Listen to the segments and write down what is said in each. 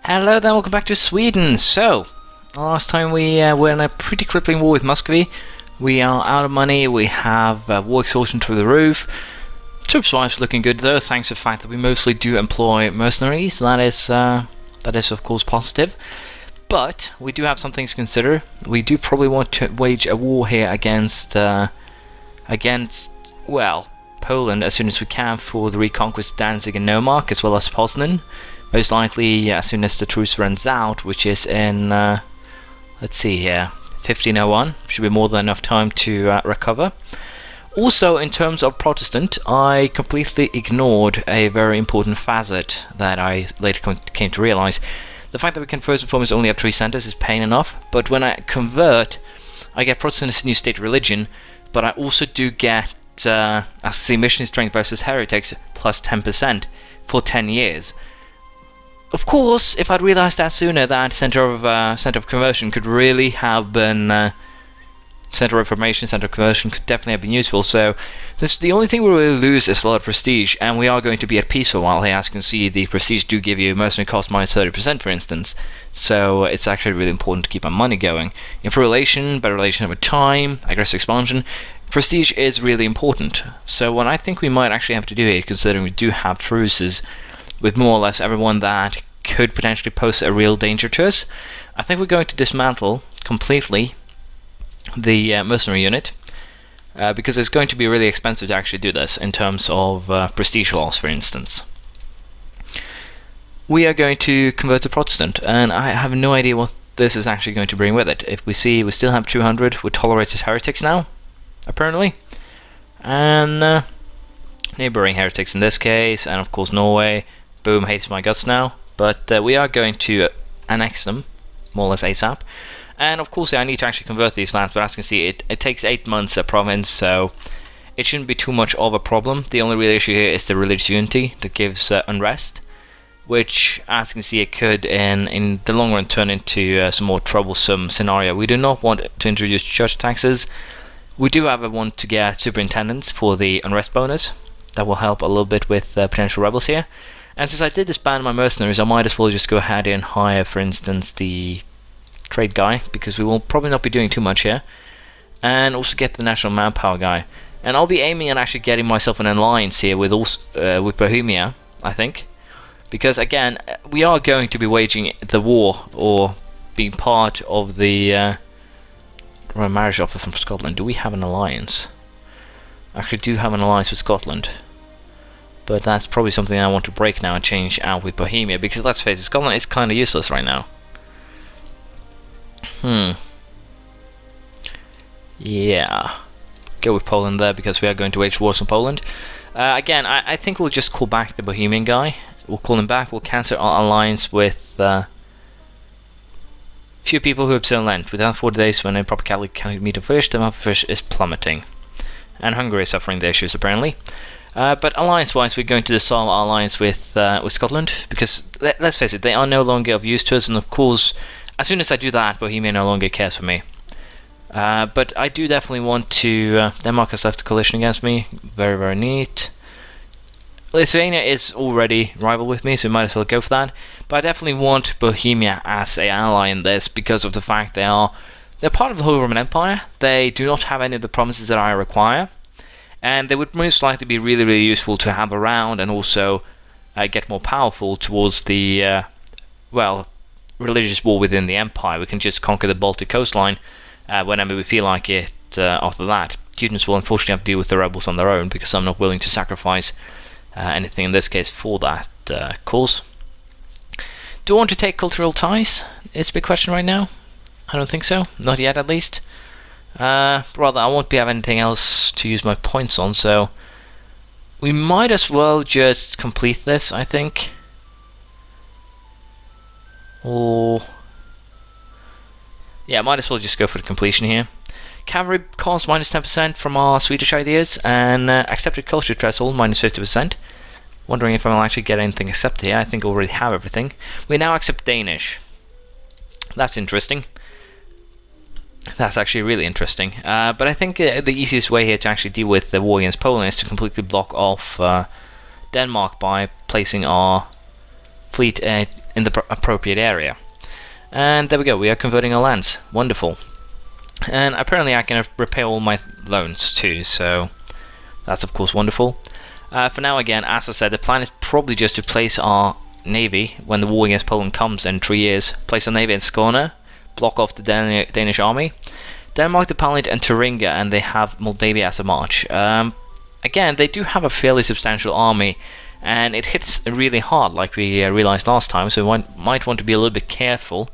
Hello there, welcome back to Sweden. So, last time we were in a pretty crippling war with Muscovy. We are out of money, we have war exhaustion through the roof. Troops-wise looking good though, thanks to the fact that we mostly do employ mercenaries. That is of course positive. But we do have some things to consider. We do probably want to wage a war here against Poland as soon as we can for the reconquest of Danzig and Neumark, as well as Poznan. Most likely as soon as the truce runs out, which is in, let's see here, 1501. Should be more than enough time to recover. Also, in terms of Protestant, I completely ignored a very important facet that I later came to realize. The fact that we can first and foremost only have 3 centers is pain enough, but when I convert, I get Protestant as a new state religion, but I also do get, as the mission strength versus heretics, plus 10% for 10 years. Of course, if I'd realized that sooner, that center of conversion could really have been center of reformation, center of conversion could definitely have been useful. So the only thing we really lose is a lot of prestige, and we are going to be at peace for a while here. As you can see, the prestige do give you mercenary cost minus 30%, for instance. So it's actually really important to keep our money going. Improve relation, better relation over time, aggressive expansion. Prestige is really important. So what I think we might actually have to do here, considering we do have truces with more or less everyone that could potentially pose a real danger to us, I think we're going to dismantle completely the mercenary unit, because it's going to be really expensive to actually do this in terms of prestige loss, for instance. We are going to convert to Protestant, and I have no idea what this is actually going to bring with it. If we see, we still have 200 with tolerated heretics now, apparently, and neighboring heretics in this case, and of course Norway. Boom, hates my guts now, but we are going to annex them, more or less ASAP. And of course I need to actually convert these lands, but as you can see, it takes 8 months a province, so it shouldn't be too much of a problem. The only real issue here is the religious unity that gives unrest, which, as you can see, it could in the long run turn into some more troublesome scenario. We do not want to introduce church taxes. We do have a want to get superintendents for the unrest bonus. That will help a little bit with potential rebels here. And since I did disband my mercenaries, I might as well just go ahead and hire, for instance, the trade guy, because we will probably not be doing too much here, and also get the national manpower guy. And I'll be aiming at actually getting myself an alliance here with Bohemia, I think, because again, we are going to be waging the war or being part of the royal marriage offer from Scotland. Do we have an alliance? I actually do have an alliance with Scotland. But that's probably something I want to break now and change out with Bohemia, because let's face it, Scotland is kind of useless right now. Yeah. Go with Poland there, because we are going to wage wars on Poland. Again, I think we'll just call back the Bohemian guy. We'll call him back, we'll cancel our alliance with few people who have still lent. Within 40 days, when a proper Catholic can meet a fish, the amount of fish is plummeting. And Hungary is suffering the issues, apparently. But alliance-wise, we're going to dissolve our alliance with Scotland, because let's face it, they are no longer of use to us, and of course, as soon as I do that, Bohemia no longer cares for me. But I do definitely want to... Denmark has left a coalition against me, very, very neat. Lithuania is already rival with me, so we might as well go for that. But I definitely want Bohemia as an ally in this, because of the fact they're part of the Holy Roman Empire. They do not have any of the promises that I require. And they would most likely be really, really useful to have around, and also get more powerful towards the, religious war within the empire. We can just conquer the Baltic coastline whenever we feel like it after that. Students will unfortunately have to deal with the rebels on their own, because I'm not willing to sacrifice anything in this case for that cause. Do I want to take cultural ties? It's a big question right now. I don't think so. Not yet, at least. Rather, I won't be having anything else to use my points on, so we might as well just complete this, I think. Or yeah, might as well just go for the completion here. Cavalry cost minus 10% from our Swedish ideas, and accepted culture threshold minus 50%. Wondering if I'll actually get anything accepted here. I think I already have everything. We now accept Danish. That's interesting. That's actually really interesting. But I think the easiest way here to actually deal with the war against Poland is to completely block off Denmark by placing our fleet in the appropriate area. And there we go, we are converting our lands. Wonderful. And apparently I can repay all my loans too, so that's of course wonderful. For now, again, as I said, the plan is probably just to place our navy when the war against Poland comes in 3 years. Place our navy in Skåne, block off the Danish army. Denmark, the Palatinate, and Thuringia, and they have Moldavia as a march. Again, they do have a fairly substantial army, and it hits really hard, like we realized last time, so we might want to be a little bit careful.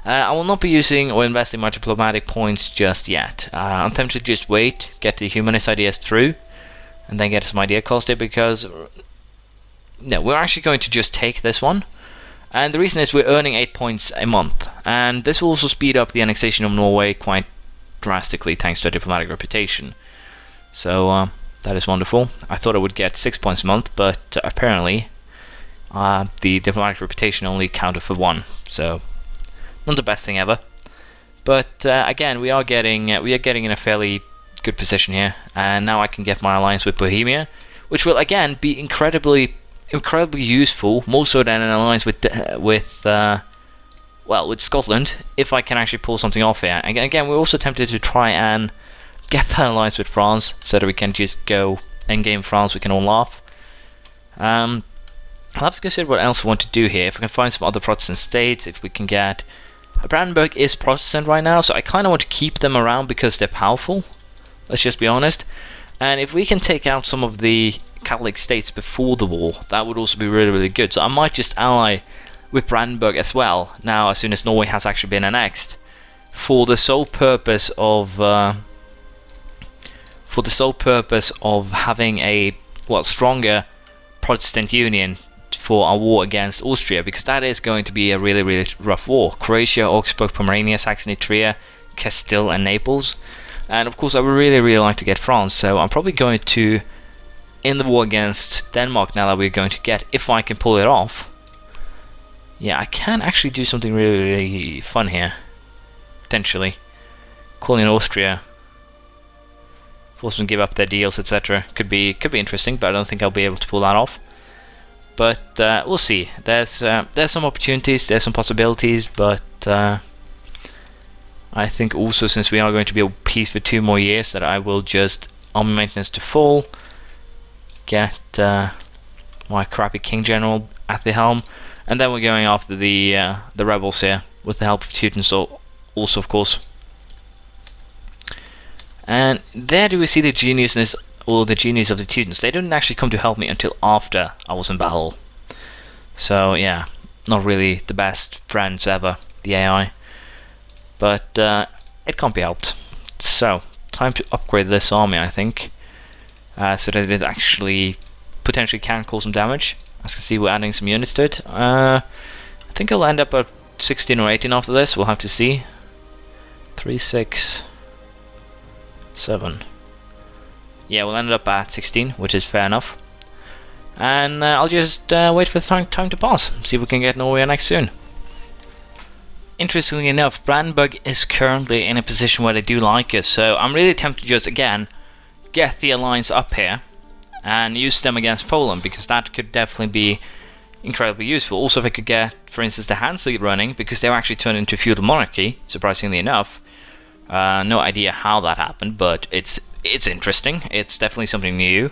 I will not be using or investing my diplomatic points just yet. I'm tempted to just wait, get the humanist ideas through, and then get some idea costed, because no, we're actually going to just take this one. And the reason is we're earning 8 points a month, and this will also speed up the annexation of Norway quite drastically thanks to a diplomatic reputation. So that is wonderful. I thought I would get 6 points a month, but apparently the diplomatic reputation only counted for 1, so not the best thing ever. But again, we are getting in a fairly good position here, and now I can get my alliance with Bohemia, which will again be incredibly useful, more so than an alliance with Scotland, if I can actually pull something off here. And again, we're also tempted to try and get that alliance with France, so that we can just go endgame France, we can all laugh. I'll have to consider what else I want to do here. If we can find some other Protestant states, if we can get... Brandenburg is Protestant right now, so I kind of want to keep them around because they're powerful. Let's just be honest. And if we can take out some of the Catholic states before the war, that would also be really, really good. So I might just ally with Brandenburg as well, now as soon as Norway has actually been annexed, for the sole purpose of having a stronger Protestant union for our war against Austria, because that is going to be a really, really rough war. Croatia, Augsburg, Pomerania, Saxony, Trier, Castile, and Naples. And of course, I would really, really like to get France, so I'm probably going to, in the war against Denmark, now that we're going to get, if I can pull it off. Yeah, I can actually do something really, really fun here, potentially. Calling in Austria, force them to give up their deals, etc. Could be interesting, but I don't think I'll be able to pull that off. But we'll see. There's some opportunities, there's some possibilities, but I think also, since we are going to be at peace for 2 more years, that I will just army maintenance to full, get my crappy King General at the helm, and then we're going after the rebels here with the help of Teutons also, of course. And there do we see the geniusness, or the genius of the Teutons. They didn't actually come to help me until after I was in battle. So yeah, not really the best friends ever, the AI. But it can't be helped. So, time to upgrade this army, I think. So that it actually potentially can cause some damage. As you can see, we're adding some units to it. I think I'll end up at 16 or 18 after this, we'll have to see. 3, 6, 7. Yeah, we'll end up at 16, which is fair enough. And I'll just wait for the time to pass, see if we can get Norway annexed soon. Interestingly enough, Brandenburg is currently in a position where they do like us, so I'm really tempted to just, again, get the alliance up here and use them against Poland, because that could definitely be incredibly useful. Also, if I could get, for instance, the Hanse running, because they're actually turned into feudal monarchy, surprisingly enough. No idea how that happened, but it's interesting. It's definitely something new.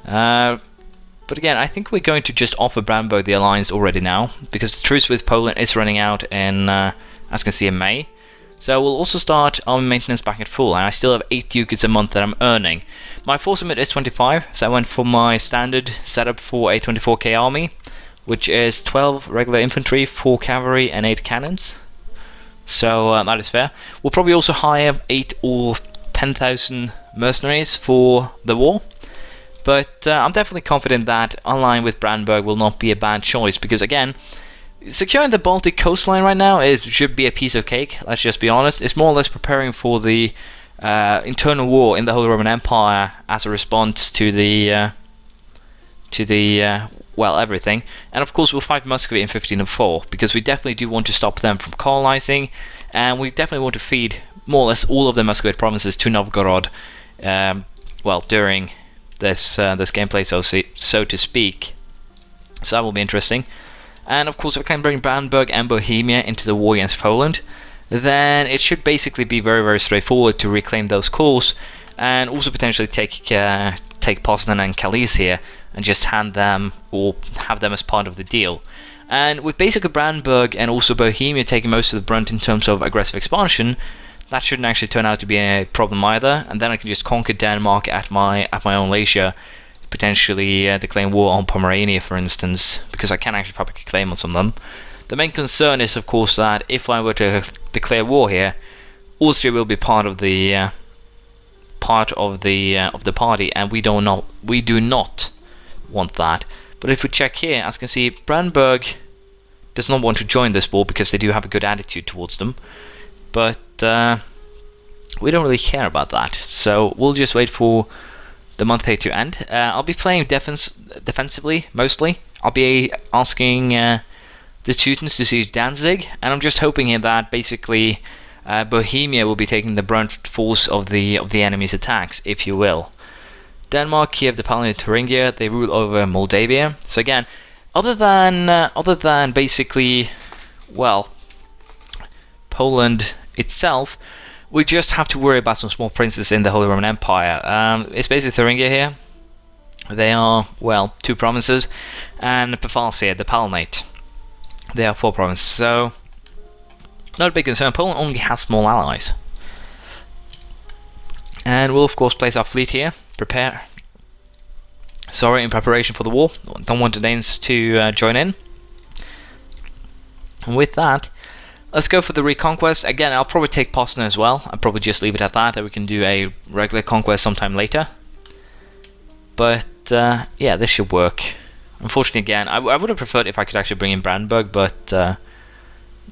But again, I think we're going to just offer Brandenburg the alliance already now, because the truce with Poland is running out in, as you can see, in May. So we'll also start army maintenance back at full, and I still have 8 ducats a month that I'm earning. My force limit is 25, so I went for my standard setup for a 24k army, which is 12 regular infantry, 4 cavalry, and 8 cannons. So that is fair. We'll probably also hire 8 or 10,000 mercenaries for the war. But I'm definitely confident that allying with Brandenburg will not be a bad choice, because again, securing the Baltic coastline right now should be a piece of cake, let's just be honest. It's more or less preparing for the internal war in the Holy Roman Empire as a response to the well, everything. And of course we'll fight Muscovy in 1504, because we definitely do want to stop them from colonizing, and we definitely want to feed more or less all of the Muscovite provinces to Novgorod, well, during this gameplay, so to speak. So that will be interesting. And of course, if I can bring Brandenburg and Bohemia into the war against Poland, then it should basically be very, very straightforward to reclaim those cores, and also potentially take Poznan and Calais here and just hand them, or have them as part of the deal. And with basically Brandenburg and also Bohemia taking most of the brunt in terms of aggressive expansion, that shouldn't actually turn out to be a problem either. And then I can just conquer Denmark at my own leisure, potentially declaring war on Pomerania, for instance, because I can actually fabricate claim on some of them. The main concern is, of course, that if I were to declare war here, Austria will be part of the party, and we do not want that. But if we check here, as you can see, Brandenburg does not want to join this war because they do have a good attitude towards them. But we don't really care about that, so we'll just wait for the month here to end. I'll be playing defensively mostly. I'll be asking the Teutons to siege Danzig, and I'm just hoping here that basically Bohemia will be taking the brunt force of the enemy's attacks, if you will. Denmark, Kiev, the Palatinate, Thuringia, they rule over Moldavia. So again, other than basically, well, Poland itself, we just have to worry about some small princes in the Holy Roman Empire. It's basically Thuringia here. They are, well, 2 provinces, and Pfalzia, the Palatinate. They are 4 provinces, so not a big concern. Poland only has small allies. And we'll of course place our fleet here, in preparation for the war. Don't want the Danes to join in. And with that, let's go for the reconquest. Again, I'll probably take Poznan as well. I'll probably just leave it at that we can do a regular conquest sometime later. But yeah, this should work. Unfortunately, again, I would have preferred if I could actually bring in Brandenburg, but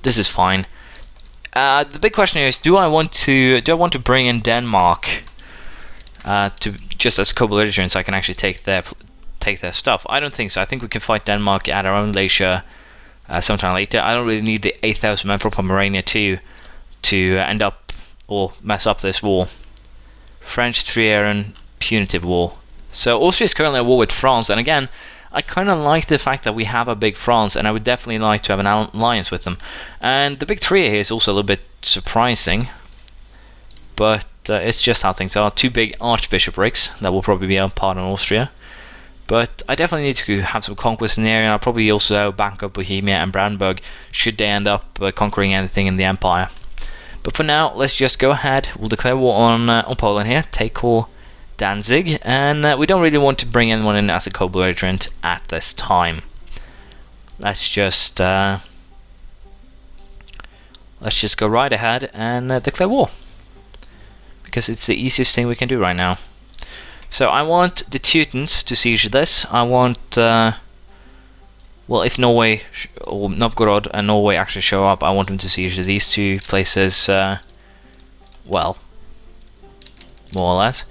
this is fine. The big question here is: do I want to bring in Denmark to just as co-belligerents, so I can actually take their stuff? I don't think so. I think we can fight Denmark at our own leisure sometime later. I don't really need the 8,000 men from Pomerania to end up or mess up this war. French Triaran punitive war. So Austria is currently at war with France, and again, I kind of like the fact that we have a big France, and I would definitely like to have an alliance with them. And the big trio here is also a little bit surprising, but it's just how things are. 2 big archbishoprics that will probably be a part in Austria. But I definitely need to have some conquest in the area, and I'll probably also back up Bohemia and Brandenburg should they end up conquering anything in the empire. But for now, let's just go ahead. We'll declare war on Poland here, take core Danzig, and we don't really want to bring anyone in as a co-belligerent at this time. Let's just go right ahead and declare war, because it's the easiest thing we can do right now. So I want the Teutons to siege this. I want, well, if Norway or Novgorod and Norway actually show up, I want them to siege these 2 places, well, more or less.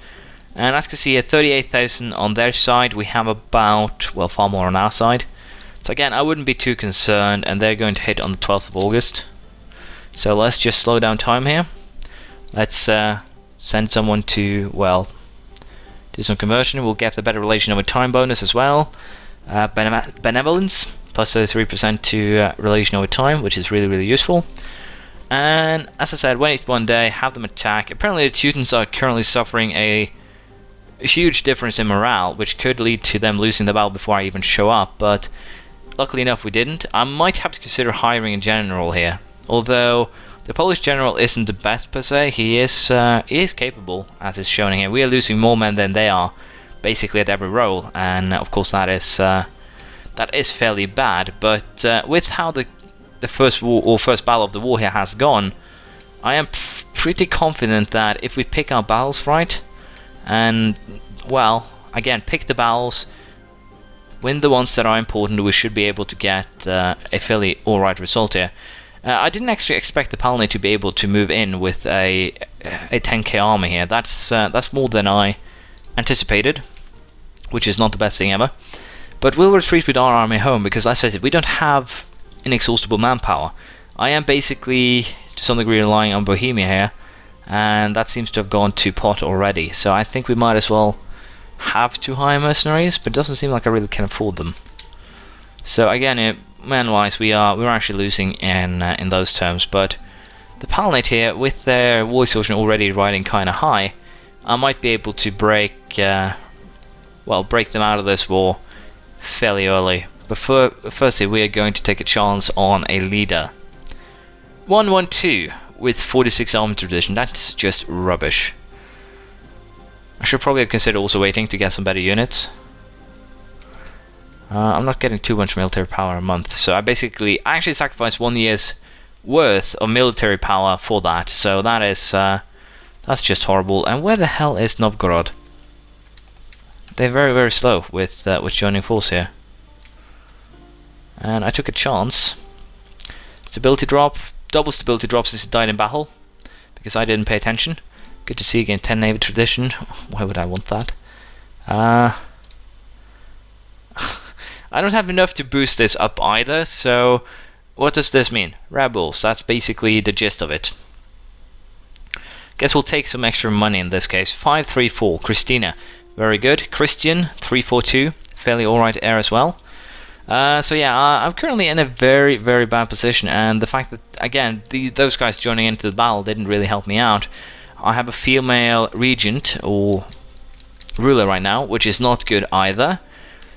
And as you can see, at 38,000 on their side, we have about, well, far more on our side. So again, I wouldn't be too concerned, and they're going to hit on the 12th of August. So let's just slow down time here. Let's send someone to, well, do some conversion. We'll get the better relation over time bonus as well. Benevolence, plus 33% to relation over time, which is really, really useful. And as I said, wait one day, have them attack. Apparently the Teutons are currently suffering a huge difference in morale, which could lead to them losing the battle before I even show up, but luckily enough we didn't. I might have to consider hiring a general here, although the Polish general isn't the best per se. He is capable, as is shown here. We are losing more men than they are, basically at every role, and of course that is fairly bad. But with how the first war or first battle of the war here has gone, I am pretty confident that if we pick our battles right, and, well, again, pick the battles, win the ones that are important, we should be able to get a fairly alright result here. I didn't actually expect the Palatinate to be able to move in with a 10k army here. That's more than I anticipated, which is not the best thing ever. But we'll retreat with our army home, because as I said, we don't have inexhaustible manpower. I am basically, to some degree, relying on Bohemia here, and that seems to have gone to pot already. So I think we might as well have to hire mercenaries, but it doesn't seem like I really can afford them. So again, man-wise, we're actually losing in those terms. But the Palanate here, with their war exhaustion already riding kind of high, I might be able to break them out of this war fairly early. But firstly, we are going to take a chance on a leader. 112 with 46 armed tradition. That's just rubbish. I should probably have considered also waiting to get some better units. I'm not getting too much military power a month, so I actually sacrificed 1 year's worth of military power for that. So that is that's just horrible. And where the hell is Novgorod? They're very, very slow with joining force here. And I took a chance. Stability drop, double stability drops as he died in battle, because I didn't pay attention. Good to see again, 10 Navy tradition. Why would I want that? I don't have enough to boost this up either, so what does this mean? Rebels, that's basically the gist of it. Guess we'll take some extra money in this case. 534, Christina, very good. Christian, 342, fairly alright air as well. So yeah, I'm currently in a very, very bad position, and the fact that, again, those guys joining into the battle didn't really help me out. I have a female regent, or ruler right now, which is not good either.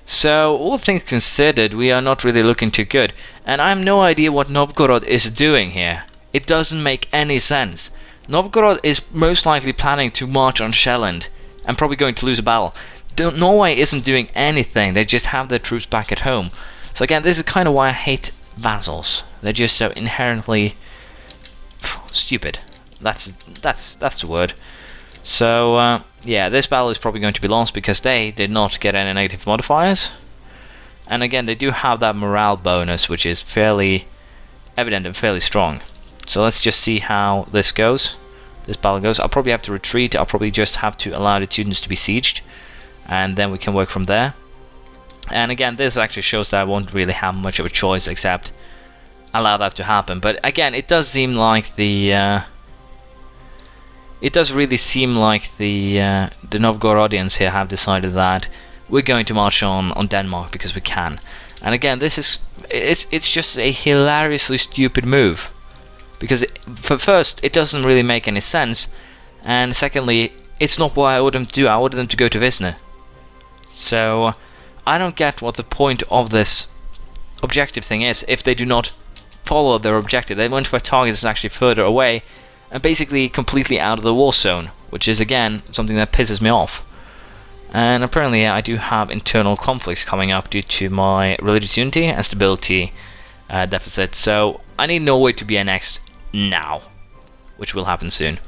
So, all things considered, we are not really looking too good. And I have no idea what Novgorod is doing here. It doesn't make any sense. Novgorod is most likely planning to march on Shelland, and probably going to lose a battle. Norway isn't doing anything, they just have their troops back at home. So again, this is kind of why I hate vassals. They're just so inherently stupid. That's the word. So yeah, this battle is probably going to be lost because they did not get any negative modifiers. And again, they do have that morale bonus, which is fairly evident and fairly strong. So let's just see how this goes. This battle goes. I'll probably have to retreat. I'll probably just have to allow the Tudors to be sieged, and then we can work from there. And again, this actually shows that I won't really have much of a choice except allow that to happen. But again, it does seem like the it does really seem like the Novgorodians here have decided that we're going to march on Denmark because we can. And again, this is it's just a hilariously stupid move, because for first, it doesn't really make any sense, and secondly, it's not what I ordered them to do. I ordered them to go to Visna. So I don't get what the point of this objective thing is if they do not follow their objective. They went for a target that's actually further away and basically completely out of the war zone, which is again something that pisses me off. And apparently I do have internal conflicts coming up due to my religious unity and stability deficit, so I need Norway to be annexed now, which will happen soon.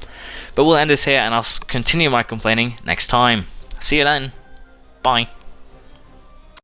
But we'll end this here, and I'll continue my complaining next time. See you then. Bye.